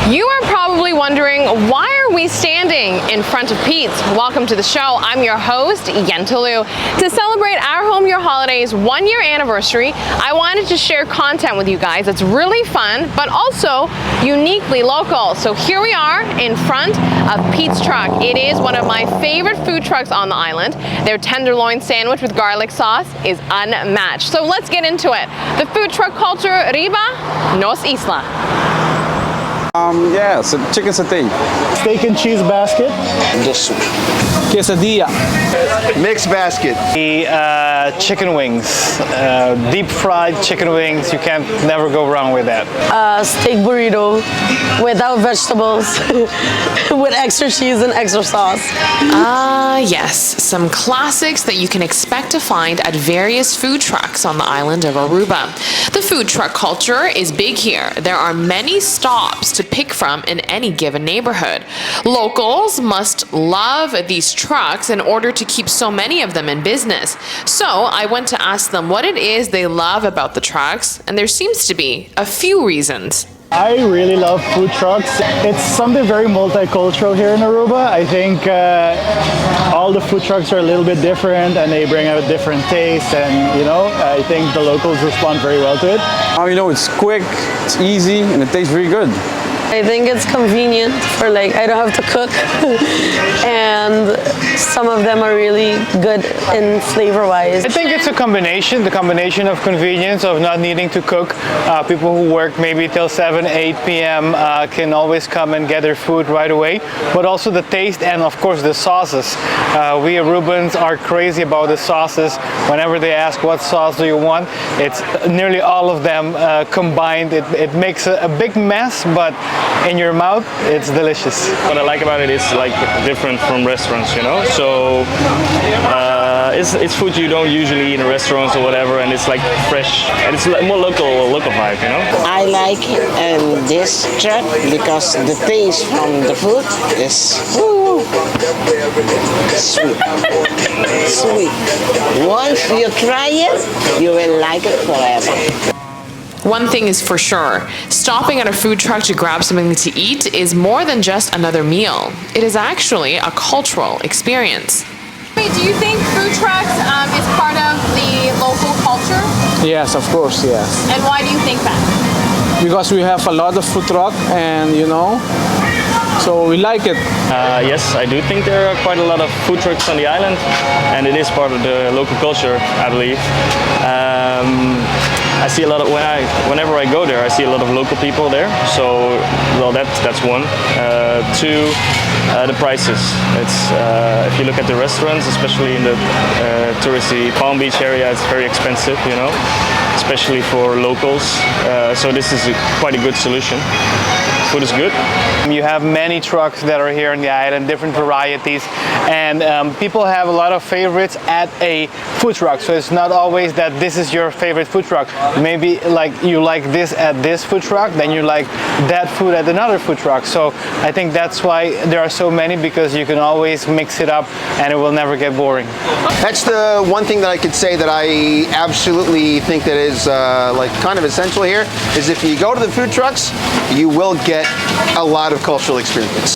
You are probably wondering, why are we standing in front of Pete's? Welcome to the show. I'm your host, Yentalu. To celebrate our Home Your Holidays 1-year anniversary, I wanted to share content with you guys that's really fun, but also uniquely local. So here we are in front of Pete's truck. It is one of my favorite food trucks on the island. Their tenderloin sandwich with garlic sauce is unmatched. So let's get into it. The food truck culture, Aruba, nos isla. Yeah, so chicken satay. Steak and cheese basket. Quesadilla. Mixed basket. The chicken wings, deep fried chicken wings. You can't never go wrong with that. Steak burrito without vegetables, with extra cheese and extra sauce. Yes, some classics that you can expect to find at various food trucks on the island of Aruba. The food truck culture is big here. There are many stops to pick from in any given neighborhood. Locals must love these trucks in order to keep so many of them in business. So I went to ask them what it is they love about the trucks, and there seems to be a few reasons. I really love food trucks. It's something very multicultural here in Aruba. I think all the food trucks are a little bit different and they bring out different tastes, and I think the locals respond very well to it. It's quick, it's easy, and it tastes really good. I think it's convenient for I don't have to cook and some of them are really good in flavor-wise. I think it's the combination of convenience of not needing to cook. People who work maybe till 7, 8 p.m. Can always come and get their food right away, but also the taste and of course the sauces. We Arubans are crazy about the sauces. Whenever they ask what sauce do you want, it's nearly all of them combined. It makes a big mess, but in your mouth, it's delicious. What I like about it is different from restaurants, So it's food you don't usually eat in restaurants or whatever, and it's fresh and it's more local vibe, I like this truck because the taste from the food is sweet. Once you try it, you will like it forever. One thing is for sure, stopping at a food truck to grab something to eat is more than just another meal. It is actually a cultural experience. Wait, do you think food trucks is part of the local culture? Yes, of course, yes. And why do you think that? Because we have a lot of food truck and so we like it. Yes, I do think there are quite a lot of food trucks on the island, and it is part of the local culture, I believe. I see a lot of whenever I go there, I see a lot of local people there. So, well, that's one. Two, the prices. It's if you look at the restaurants, especially in the touristy Palm Beach area, it's very expensive, especially for locals. So this is quite a good solution. Food is good. You have many trucks that are here on the island, different varieties, and people have a lot of favorites at a food truck. So it's not always that this is your favorite food truck. Maybe you like this at this food truck, then you like that food at another food truck. So I think that's why there are so many, because you can always mix it up and it will never get boring. That's the one thing that I could say that I absolutely think that is kind of essential here, is if you go to the food trucks, you will get a lot of cultural experience.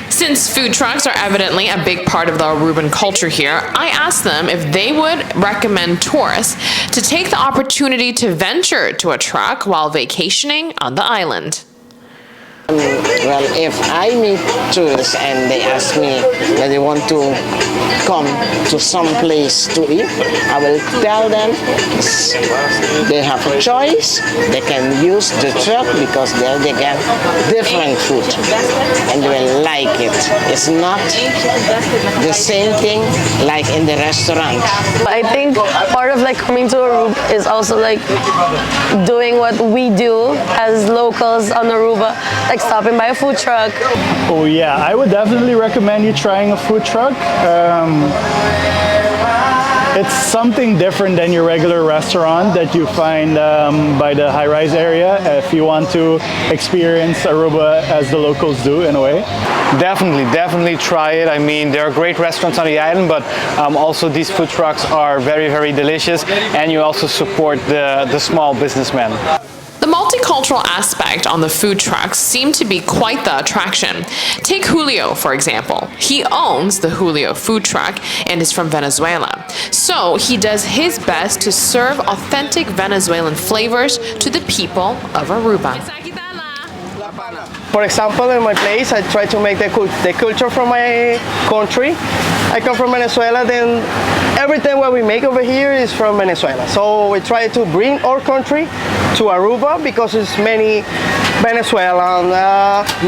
Since food trucks are evidently a big part of the Aruban culture here, I asked them if they would recommend tourists to take the opportunity to venture to a truck while vacationing on the island. Well, if I meet tourists and they ask me that they want to come to some place to eat, I will tell them they have a choice. They can use the truck because there they get different food and they will like it. It's not the same thing like in the restaurant. I think part of coming to Aruba is also doing what we do as locals on Aruba, stopping by a food truck. Oh yeah, I would definitely recommend you trying a food truck. It's something different than your regular restaurant that you find by the high-rise area, if you want to experience Aruba as the locals do in a way. Definitely try it. I mean, there are great restaurants on the island, but also these food trucks are very, very delicious, and you also support the small businessmen. The multicultural cultural aspect on the food trucks seem to be quite the attraction. Take Julio, for example. He owns the Julio food truck and is from Venezuela. So he does his best to serve authentic Venezuelan flavors to the people of Aruba. For example, in my place, I try to make the culture from my country. I come from Venezuela, then everything what we make over here is from Venezuela. So we try to bring our country to Aruba because it's many Venezuelan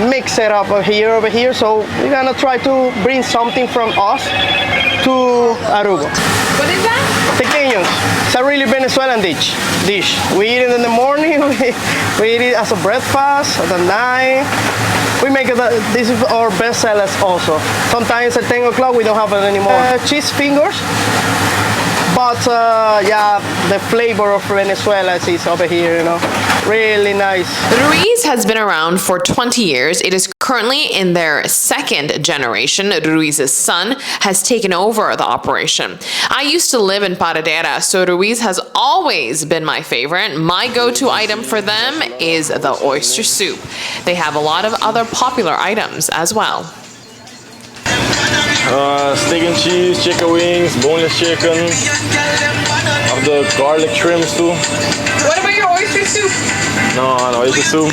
mix it up over here. So we're gonna try to bring something from us to Aruba. What is that? Pequeños. It's a really Venezuelan dish. We eat it in the morning, we eat it as a breakfast, at the night. We make it, this is our best sellers also. Sometimes at 10 o'clock we don't have it anymore. Cheese fingers, but yeah, the flavor of Venezuela is over here, you know. Really nice. Ruiz has been around for 20 years. It is currently in their second generation. Ruiz's son has taken over the operation. I used to live in Paradera, so Ruiz has always been my favorite. My go-to item for them is the oyster soup. They have a lot of other popular items as well. Steak and cheese, chicken wings, boneless chicken. Have the garlic shrimps too. What about your oyster soup? No, oyster soup.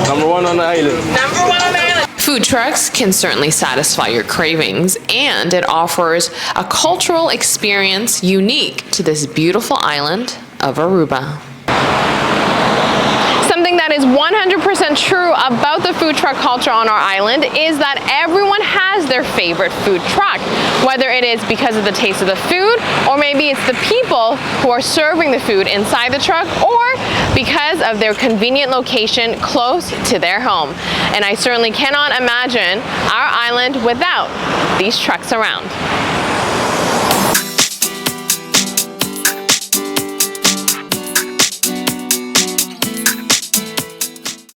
Number one on the island. Number one on the island. Food trucks can certainly satisfy your cravings, and it offers a cultural experience unique to this beautiful island of Aruba. Something that is 100% true about the food truck culture on our island is that everyone has their favorite food truck, whether it is because of the taste of the food, or maybe it's the people who are serving the food inside the truck, or because of their convenient location close to their home. And I certainly cannot imagine our island without these trucks around.